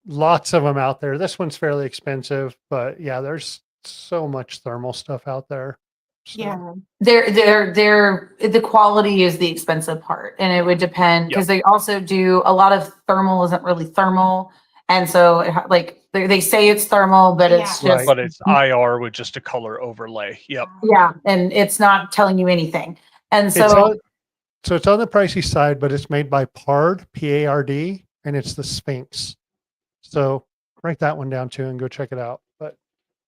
lots of them out there. This one's fairly expensive, but yeah, there's so much thermal stuff out there. So, Yeah. The quality is the expensive part, and it would depend because they also do a lot of thermal isn't really thermal, and so like they say it's thermal, but it's Yeah. just But it's IR with just a color overlay. Yep. yeah, and it's not telling you anything. And It's so it's on the pricey side, but it's made by Pard, P-A-R-D, and it's the Sphinx. So write that one down too and go check it out. But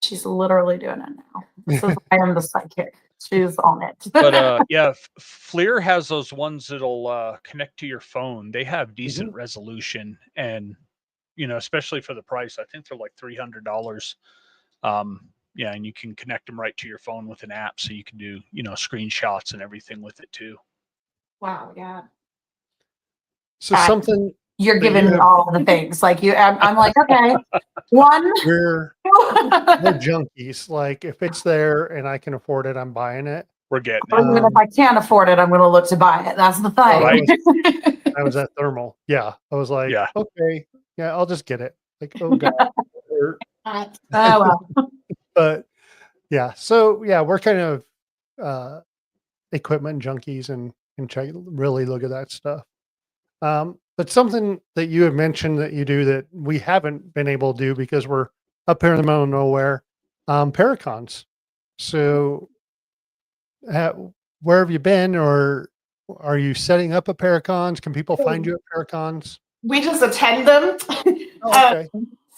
she's literally doing it now. This is I am the psychic. She's on it. But yeah, FLIR has those ones that'll connect to your phone. They have decent resolution, and especially for the price, I think they're like $300. Yeah, and you can connect them right to your phone with an app, so you can do screenshots and everything with it too. Wow. Yeah. so something You're that giving you me have- all the things. Like I'm like, okay, one. we're junkies. Like if it's there and I can afford it, I'm buying it. We're getting it. Even if I can't afford it, I'm going to look to buy it. That's the thing. I was at thermal. Yeah. I was like, Yeah. okay, yeah, I'll just get it. Like, oh God. Oh, well. But yeah, so yeah, we're kind of equipment junkies and really look at that stuff. But something that you have mentioned that you do that we haven't been able to do because we're up here in the middle of nowhere, Paracons. So where have you been, or are you setting up a Paracons? Can people find you at Paracons? We just attend them Oh, okay.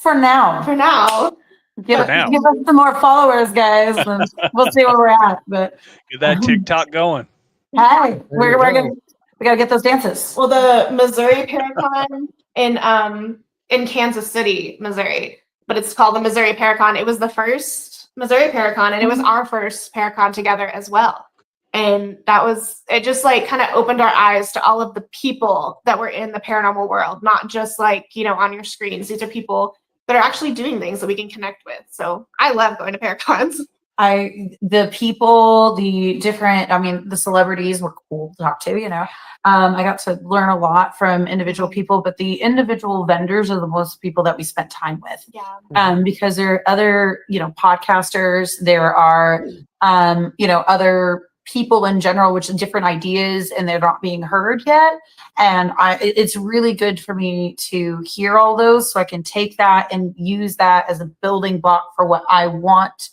For now. for now. Give For now. us some more followers, guys, and we'll see where we're at. But Get that TikTok going. hey, There you go. we gotta get those dances. Well, the Missouri Paracon in Kansas City, Missouri, but it's called the Missouri Paracon. It was the first Missouri Paracon, and it was our first Paracon together as well. And it just like kind of opened our eyes to all of the people that were in the paranormal world, not just like, on your screens. These are people that are actually doing things that we can connect with. So I love going to Paracons. The people, the celebrities were cool to talk to, I got to learn a lot from individual people, but the individual vendors are the most people that we spent time with. Yeah. Because there are other, podcasters, there are, other people in general, which are different ideas and they're not being heard yet. And it's really good for me to hear all those so I can take that and use that as a building block for what I want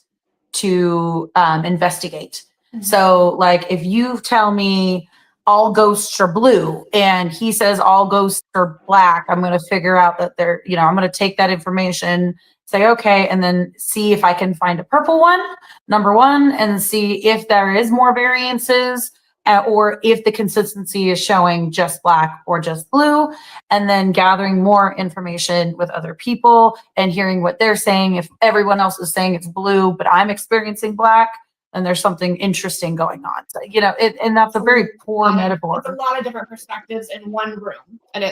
to investigate. Mhm. So like if you tell me all ghosts are blue and he says all ghosts are black, I'm going to figure out that I'm going to take that information, say, okay, and then see if I can find a purple one, number one, and see if there is more variances or if the consistency is showing just black or just blue, and then gathering more information with other people and hearing what they're saying. If everyone else is saying it's blue, but I'm experiencing black, then there's something interesting going on. So, and that's a very poor metaphor. It's a lot of different perspectives in one room, and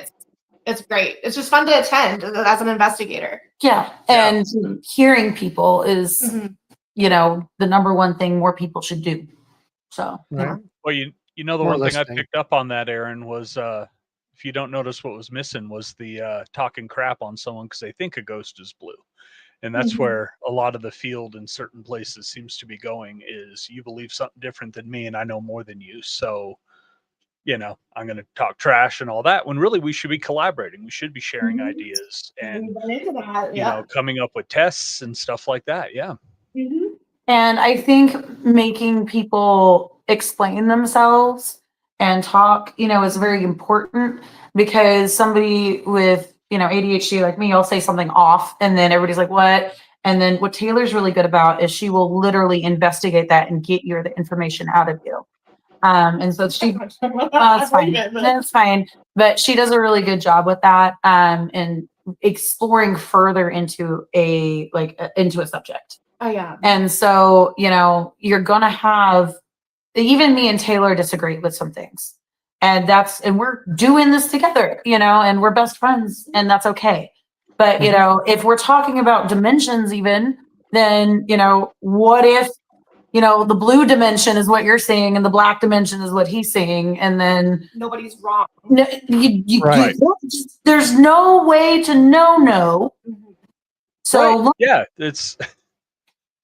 it's great. It's just fun to attend as an investigator. Yeah, and hearing people is Mhm. the number one thing more people should do. So, Right. Well, you know, the More one thing I listening. picked up on that, Aaron, was if you don't notice what was missing was the talking crap on someone because they think a ghost is blue. And that's where a lot of the field in certain places seems to be going is you believe something different than me and I know more than you. So, I'm going to talk trash and all that when really we should be collaborating. We should be sharing ideas and, We've been into that. coming up with tests and stuff like that. Yeah. and I think making people explain themselves and talk, is very important, because somebody with, ADHD like me, I'll say something off and then everybody's like, what? And then what Taylor's really good about is she will literally investigate that and get the information out of you. And so she, that's fine. That's fine. But she does a really good job with that, and exploring further into into a subject. Oh yeah. And so, you're gonna have, even me and Taylor disagree with some things. And we're doing this together, and we're best friends, and that's okay. But, if we're talking about dimensions even, then, what if, the blue dimension is what you're seeing and the black dimension is what he's seeing, and then Nobody's wrong. no, Right. there's no way to know. So Right. Yeah, it's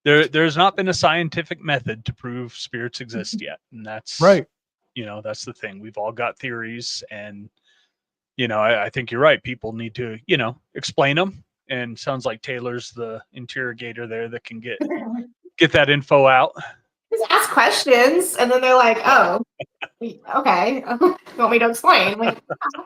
there's not been a scientific method to prove spirits exist yet, and that's Right. That's the thing. We've all got theories, and I think you're right. People need to explain them, and sounds like Taylor's the interrogator there that can get that info out. Just ask questions, and then they're like, "Oh, okay, you want me to explain?" Like, yeah.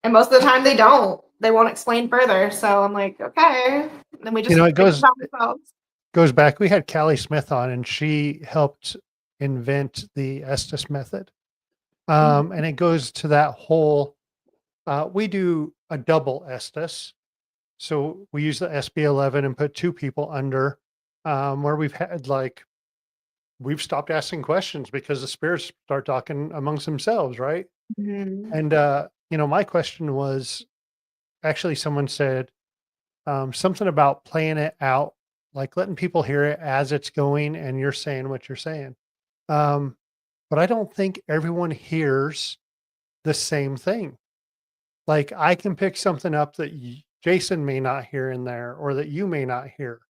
And most of the time they don't. They won't explain further. So I'm like, okay. And then we just it goes about ourselves. back. We had Callie Smith on, and she helped invent the Estes method. And it goes to that whole. We do a double Estes, so we use the SB11 and put two people under. Where we've had we've stopped asking questions because the spirits start talking amongst themselves, right? And my question was, actually someone said something about playing it out, like letting people hear it as it's going and you're saying what you're saying. But I don't think everyone hears the same thing. Like I can pick something up that Jason may not hear in there, or that you may not hear.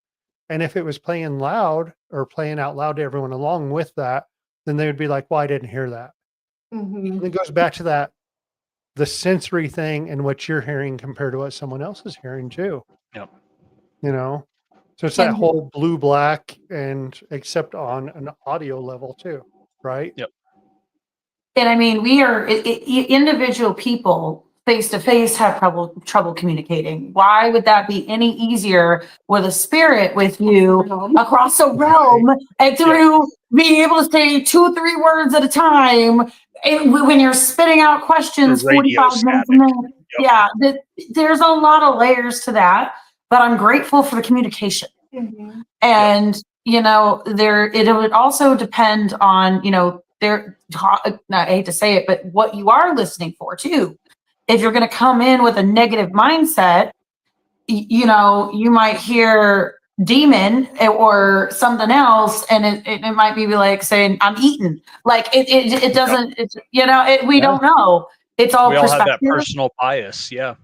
And if it was playing loud or playing out loud to everyone along with that, then they would be like, well, I didn't hear that. And it goes back to the sensory thing and what you're hearing compared to what someone else is hearing too. Yep. So it's that whole blue black, and except on an audio level too, right? Yep. And I mean, we are individual people face to face have trouble communicating. Why would that be any easier with a spirit with you across a realm and through being able to say 2-3 words at a time? And when you're spitting out questions 45 minutes a minute, there's a lot of layers to that. But I'm grateful for the communication. And it would also depend on I hate to say it, but what you are listening for too. If you're going to come in with a negative mindset, you might hear demon or something else, and it might be like saying I'm eating. Like it doesn't. It's, we don't know. It's all we all have perspective. that personal bias. Yeah.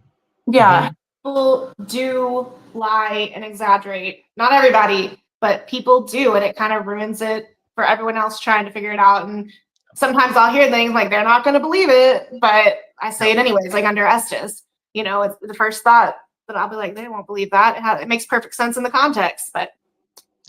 Yeah. People do lie and exaggerate. Not everybody, but people do, and it kind of ruins it for everyone else trying to figure it out. And sometimes I'll hear things like they're not going to believe it, but I say it anyways, like under Estes. It's the first thought that I'll be like, they won't believe that. It makes perfect sense in the context, but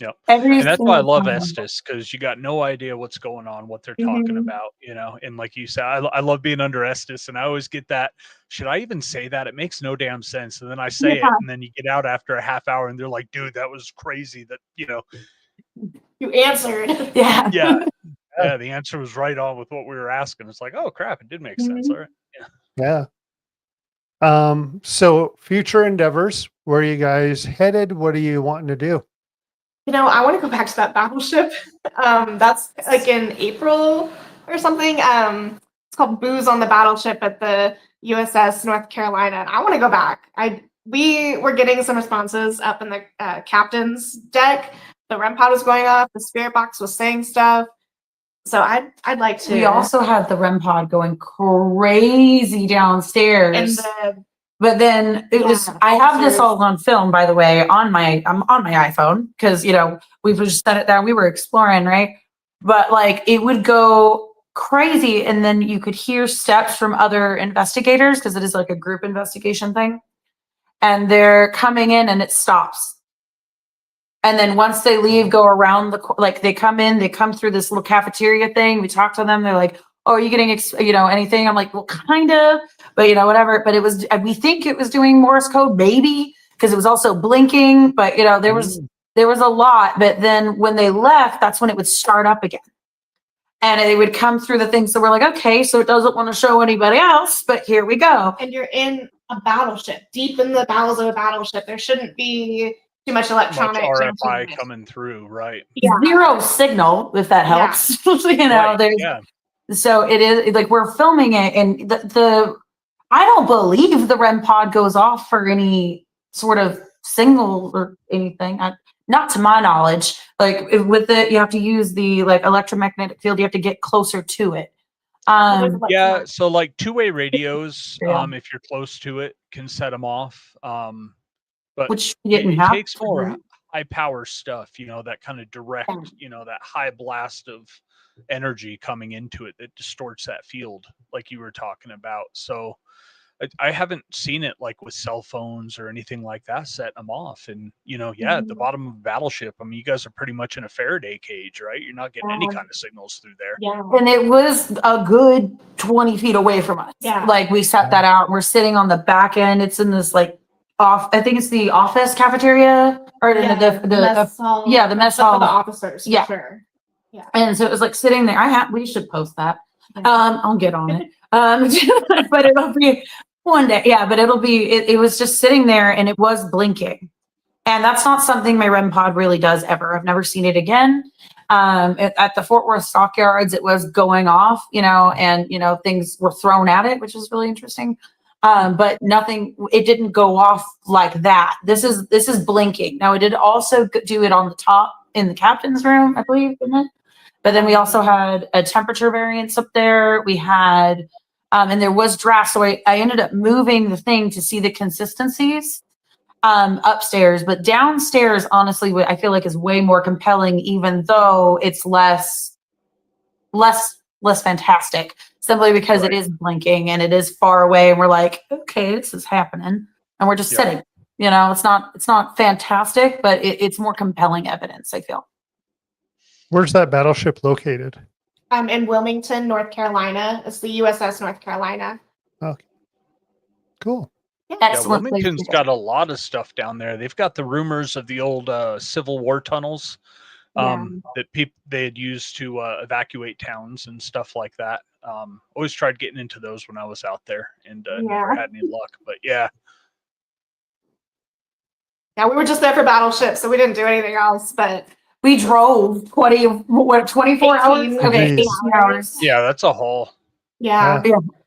yeah. And that's why I love Estes, because you got no idea what's going on, what they're talking about, and like you said, I love being under Estes, and I always get that, should I even say that? It makes no damn sense. And then I say it, and then you get out after a half hour and they're like, dude, that was crazy that, you answered. Yeah, the answer was right on with what we were asking. It's like, oh crap, it did make sense. All right. Yeah. So future endeavors, where are you guys headed? What are you wanting to do? I want to go back to that battleship. That's like in April or something. It's called Booze on the Battleship at the USS North Carolina. And I want to go back. We were getting some responses up in the captain's deck, the REM pod was going off, the spirit box was saying stuff. So I'd like to. We also had the REM pod going crazy downstairs. But then it was, I have this all on film, by the way, I'm on my iPhone, because, we just set it down. We were exploring, right? But like, it would go crazy. And then you could hear steps from other investigators, because it is like a group investigation thing. And they're coming in and it stops. And then once they leave, go around they come in, they come through this little cafeteria thing. We talk to them. They're like, oh, are you getting, anything? I'm like, well, kind of, but whatever. But we think it was doing Morse code, maybe, because it was also blinking, but there was a lot. But then when they left, that's when it would start up again. And it would come through the thing. So we're like, okay, so it doesn't want to show anybody else, but here we go. And you're in a battleship, deep in the bowels of a battleship. There shouldn't be too much electronic RFI coming through, right? Yeah. Zero signal, if that helps. Right. So it is like we're filming it, and the I don't believe the REM pod goes off for any sort of signal or anything. Not to my knowledge. Like with it, you have to use the like electromagnetic field. You have to get closer to it. So like two-way radios, if you're close to it, can set them off. But which it takes more high power stuff, that kind of direct, that high blast of energy coming into it that distorts that field, like you were talking about. So I haven't seen it like with cell phones or anything like that set them off. And at the bottom of a battleship, I mean, you guys are pretty much in a Faraday cage, right? You're not getting any kind of signals through there. Yeah, and it was a good 20 feet away from us. Yeah, like we set that out. We're sitting on the back end. It's in this like I think it's the office cafeteria or the mess hall. Yeah, the mess hall for the officers. For sure. Yeah. And so it was like sitting there. We should post that. I'll get on it. But it'll be one day. Yeah, but it'll be. It was just sitting there, and it was blinking. And that's not something my REM pod really does ever. I've never seen it again. At the Fort Worth stockyards, it was going off. And things were thrown at it, which was really interesting. But nothing, it didn't go off like that. This is blinking. Now it did also do it on the top in the captain's room, I believe, didn't it? But then we also had a temperature variance up there. We had, and there was draft. So I ended up moving the thing to see the consistencies upstairs, but downstairs, honestly, I feel like is way more compelling, even though it's less fantastic. Simply because it is blinking and it is far away, and we're like, okay, this is happening, and we're just sitting. It's not fantastic, but it's more compelling evidence, I feel. Where's that battleship located? In Wilmington, North Carolina. It's the USS North Carolina. Okay, cool. Excellent. Wilmington's got a lot of stuff down there. They've got the rumors of the old Civil War tunnels that they had used to evacuate towns and stuff like that. Always tried getting into those when I was out there, and never had any luck. But yeah, we were just there for battleships, so we didn't do anything else. But we drove 24 hours? Okay, 18 hours. Yeah, that's a haul. Yeah.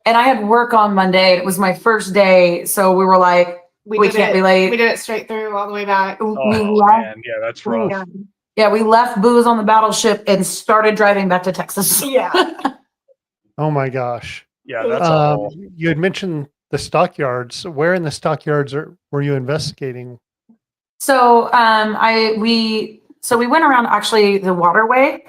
And I had work on Monday. It was my first day, so we were like, we can't be late. We did it straight through all the way back. Man, yeah, that's rough. Yeah, we left booze on the battleship and started driving back to Texas. Yeah. Oh my gosh. Yeah, that's a haul. You had mentioned the stockyards. Where in the stockyards were you investigating? So we went around actually the waterway.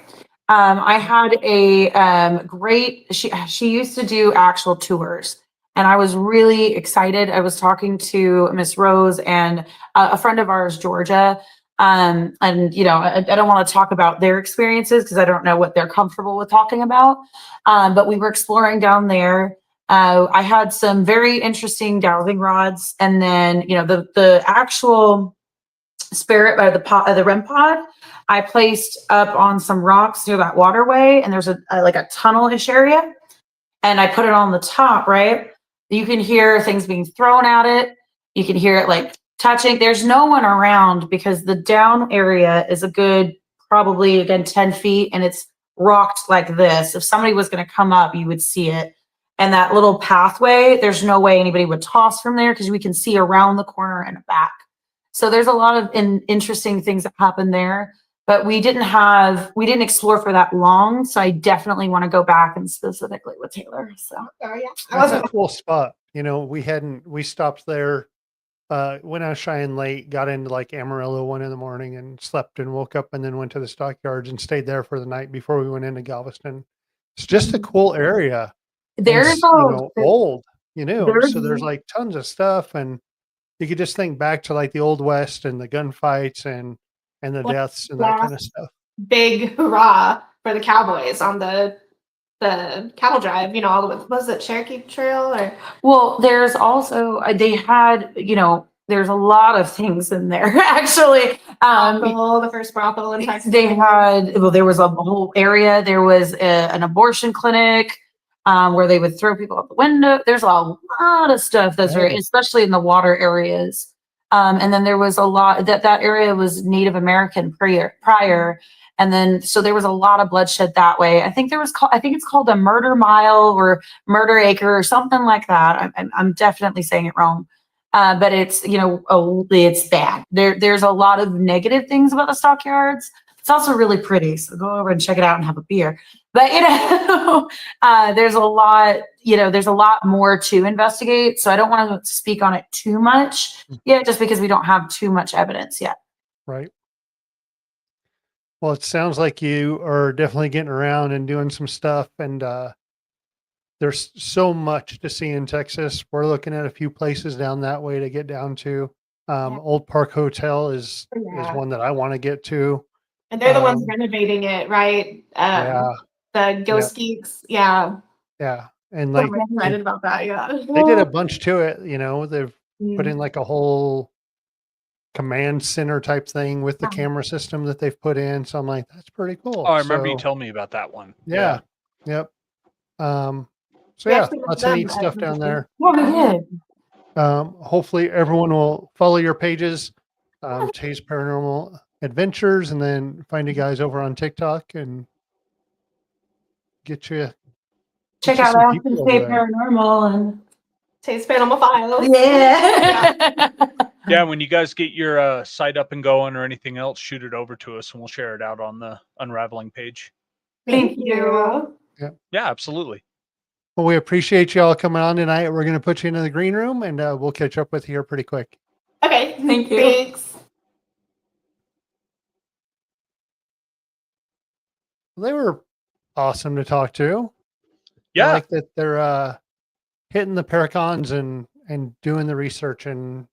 I had a great, she used to do actual tours, and I was really excited. I was talking to Miss Rose and a friend of ours, Georgia. And I don't want to talk about their experiences because I don't know what they're comfortable with talking about. But we were exploring down there. I had some very interesting dowsing rods, and then, the actual spirit by the REM pod, I placed up on some rocks near that waterway, and there's a tunnel-ish area, and I put it on the top, right? You can hear things being thrown at it. You can hear it like touching. There's no one around because the down area is a good, probably again, 10 feet, and it's rocked like this. If somebody was going to come up, you would see it. And that little pathway, there's no way anybody would toss from there because we can see around the corner and back. So there's a lot of interesting things that happen there. but we didn't explore for that long. So I definitely want to go back and specifically with Taylor. So Oh yeah, I That's a wasn't. cool spot. You know, we stopped there, went out shying late, got into like Amarillo 1 a.m. and slept and woke up and then went to the stockyards and stayed there for the night before we went into Galveston. It's just a cool area. And there's it's, you know, old, there's so there's like tons of stuff, and you could just think back to like the old West and the gunfights and the What deaths and that kind of stuff. big hurrah for the Cowboys on the cattle drive. You know, all the was it Cherokee Trail or well, there's also they had, there's a lot of things in there actually. the first brothel in Texas. They had, well, there was a whole area. There was an abortion clinic where they would throw people out the window. There's a lot of stuff that's very, especially in the water areas. And then there was a lot that area was Native American prior. And then, so there was a lot of bloodshed that way. I think it's called a murder mile or murder acre or something like that. I'm definitely saying it wrong. But it's, it's bad. There's a lot of negative things about the stockyards. It's also really pretty. So go over and check it out and have a beer. But, there's a lot more to investigate. So I don't want to speak on it too much yet, just because we don't have too much evidence yet. Right. Well, it sounds like you are definitely getting around and doing some stuff, and there's so much to see in Texas. We're looking at a few places down that way to get down to. Old Park Hotel is one that I want to get to. And they're the ones renovating it, right? The Ghost Geeks. Yeah. Yeah. And like, I'm excited about that. Yeah. they did a bunch to it, they've put in like a whole command center type thing with the camera system that they've put in. So I'm like, that's pretty cool. Oh, I remember you told me about that one. Yeah. Yep. So We yeah, actually lots did of neat them stuff at- down there. Yeah, we did. Hopefully everyone will follow your pages, Tay's Paranormal Adventures, and then find you guys over on TikTok and get you Check out Aspen State Paranormal and Taste Paranormal Files. yeah. Yeah, when you guys get your site up and going or anything else, shoot it over to us and we'll share it out on the Unraveling page. Thank you. Yeah, absolutely. Well, we appreciate you all coming on tonight. We're going to put you into the green room, and we'll catch up with you here pretty quick. Okay. Thank you. Thanks. They were awesome to talk to. Yeah. I like that they're hitting the Paracons and doing the research and,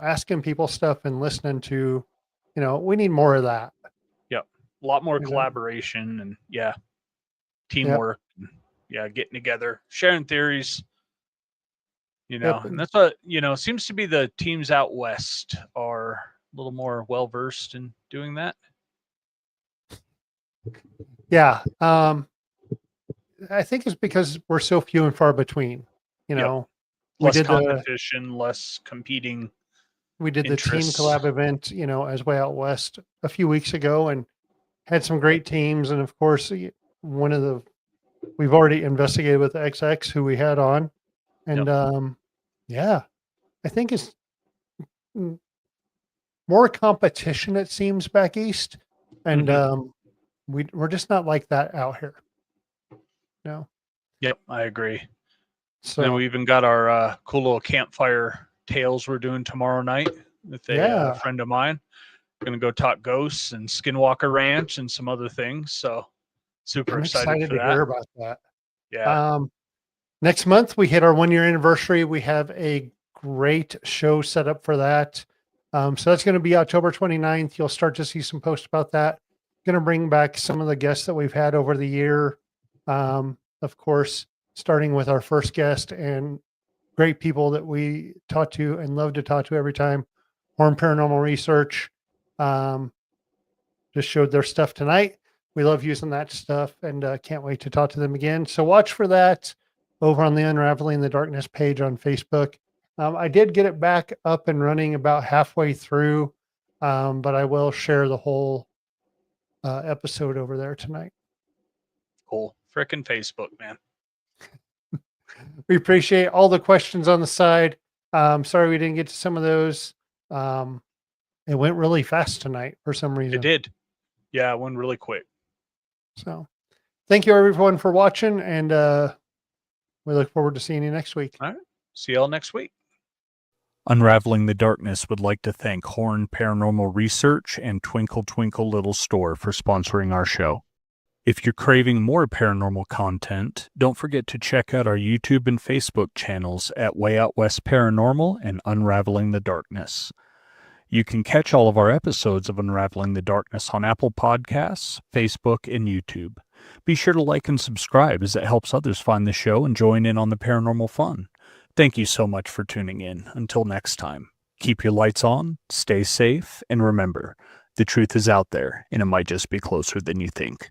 asking people stuff and listening to, we need more of that. Yep. A lot more collaboration and teamwork. Yep. Getting together, sharing theories, and that's what, seems to be the teams out West are a little more well-versed in doing that. Yeah. I think it's because we're so few and far between, Less competition, less competing. We did interests. The Team Collab event, as Way Out West a few weeks ago, and had some great teams. And of course, we've already investigated with XX, who we had on. And I think it's more competition, it seems, back east. And we're just not like that out here. No. Yep, I agree. So then we even got our cool little campfire tales we're doing tomorrow night with a friend of mine. We're going to go talk ghosts and Skinwalker Ranch and some other things. So super excited for to that. hear about that. Yeah. Next month we hit our 1 year anniversary. We have a great show set up for that. So that's going to be October 29th. You'll start to see some posts about that. Going to bring back some of the guests that we've had over the year. Of course, starting with our first guest and great people that we talk to and love to talk to every time. Horn Paranormal Research just showed their stuff tonight. We love using that stuff and can't wait to talk to them again. So watch for that over on the Unraveling the Darkness page on Facebook. I did get it back up and running about halfway through, but I will share the whole episode over there tonight. Cool. Frickin' Facebook, man. We appreciate all the questions on the side. Sorry we didn't get to some of those. It went really fast tonight for some reason. It did. Yeah, it went really quick. So thank you everyone for watching, and we look forward to seeing you next week. All right. See y'all next week. Unraveling the Darkness would like to thank Horn Paranormal Research and Twinkle Twinkle Little Store for sponsoring our show. If you're craving more paranormal content, don't forget to check out our YouTube and Facebook channels at Way Out West Paranormal and Unraveling the Darkness. You can catch all of our episodes of Unraveling the Darkness on Apple Podcasts, Facebook, and YouTube. Be sure to like and subscribe as it helps others find the show and join in on the paranormal fun. Thank you so much for tuning in. Until next time, keep your lights on, stay safe, and remember, the truth is out there, and it might just be closer than you think.